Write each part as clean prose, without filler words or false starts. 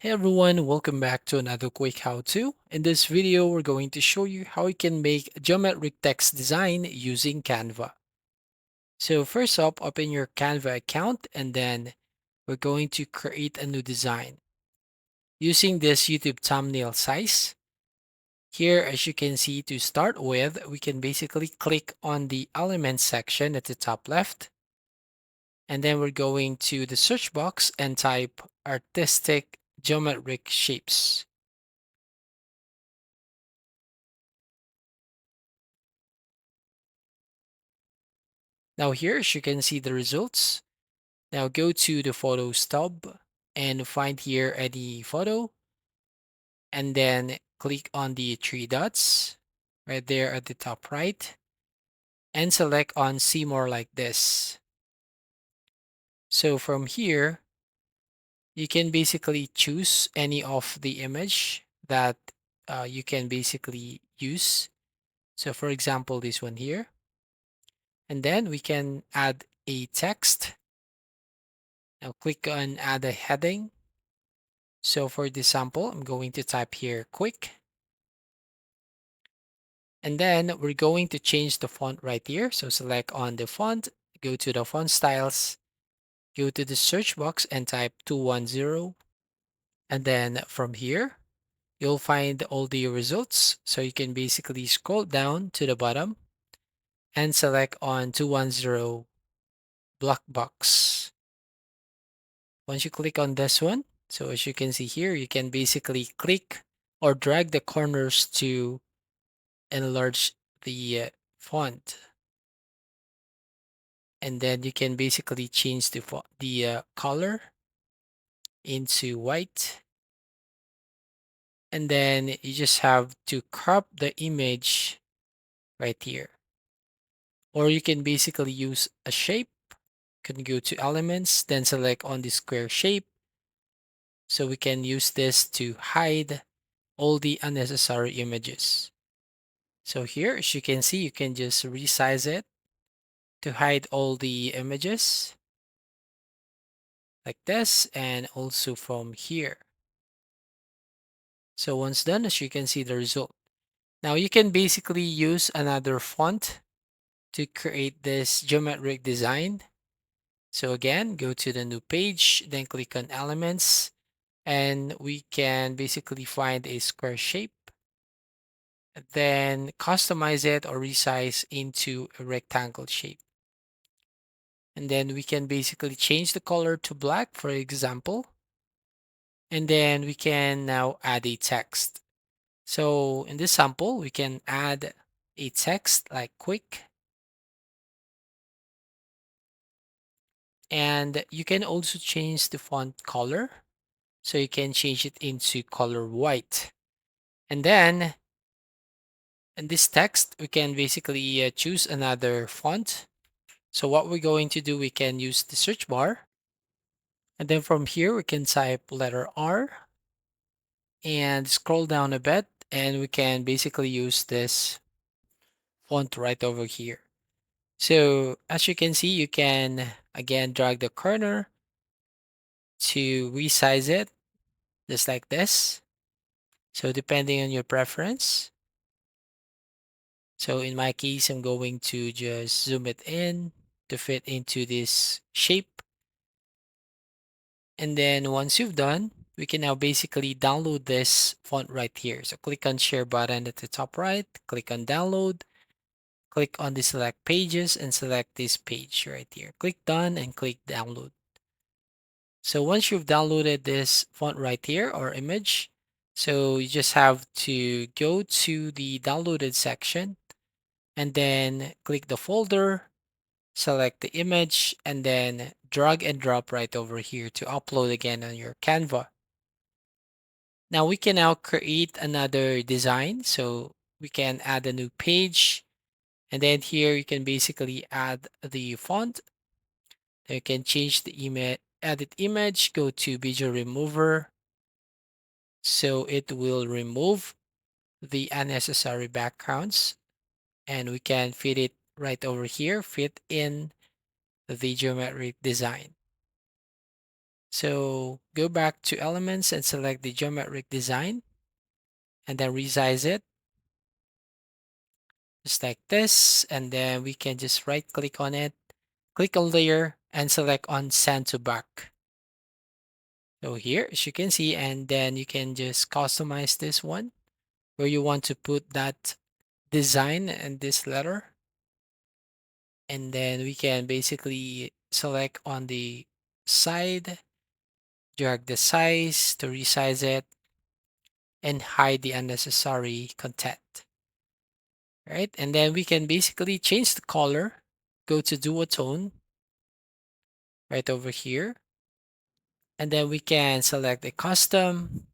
Hey everyone, welcome back to another quick how-to. In this video, we're going to show you how you can make geometric text design using Canva. So first up, open your Canva account and then we're going to create a new design. Using this YouTube thumbnail size, here as you can see to start with, we can basically click on the elements section at the top left. And then we're going to the search box and type artistic geometric shapes. Now here, as you can see the results. Now go to the photos tab and find here any photo and then click on the three dots right there at the top right and select on see more like this. So from here, you can basically choose any of the image that you can basically use. So for example, this one here. And then we can add a text. Now click on add a heading. So for this sample, I'm going to type here quick. And then we're going to change the font right here. So select on the font, go to the font styles, go to the search box and type 210. And then from here, you'll find all the results. So you can basically scroll down to the bottom and select on 210 block box. Once you click on this one, so as you can see here, you can basically click or drag the corners to enlarge the font. And then you can basically change the color into white. And then you just have to crop the image right here. Or you can basically use a shape. You can go to elements, then select on the square shape. So we can use this to hide all the unnecessary images. So here, as you can see, you can just resize it to hide all the images like this and also from here. So once done, as you can see the result. Now you can basically use another font to create this geometric design. So again, go to the new page, then click on elements, and we can basically find a square shape, then customize it or resize into a rectangle shape. And then we can basically change the color to black, for example. And then we can now add a text. So in this sample, we can add a text like quick. And you can also change the font color. So you can change it into color white. And then in this text, we can basically choose another font. So what we're going to do, we can use the search bar. And then from here, we can type letter R and scroll down a bit. And we can basically use this font right over here. So as you can see, you can again drag the corner to resize it just like this. So depending on your preference. So in my case, I'm going to just zoom it in to fit into this shape. And then once you've done, we can now basically download this font right here. So click on share button at the top right, click on download, click on the select pages and select this page right here. Click done and click download. So once you've downloaded this font right here or image, so you just have to go to the downloaded section and then click the folder, select the image, and then drag and drop right over here to upload again on your Canva. Now we can now create another design. So we can add a new page. And then here you can basically add the font. You can change the image, edit image, go to video remover. So it will remove the unnecessary backgrounds. And we can fit it right over here, fit in the geometric design. So go back to elements and select the geometric design and then resize it just like this. And then we can just right click on it, click on layer and select on send to back. So here, as you can see, and then you can just customize this one where you want to put that design and this letter. And then we can basically select on the side, drag the size to resize it, and hide the unnecessary content. Right? And then we can basically change the color, go to duotone right over here. And then we can select a custom,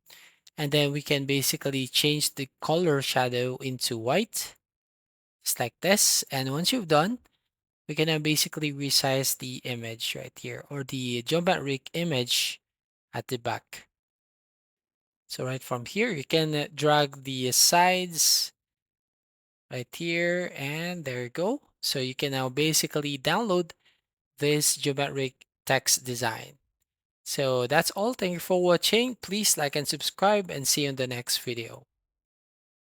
and then we can basically change the color shadow into white, just like this. And once you've done, we can now basically resize the image right here, or the geometric image at the back. So right from here, you can drag the sides right here, and there you go. So you can now basically download this geometric text design. So that's all. Thank you for watching. Please like and subscribe and see you in the next video.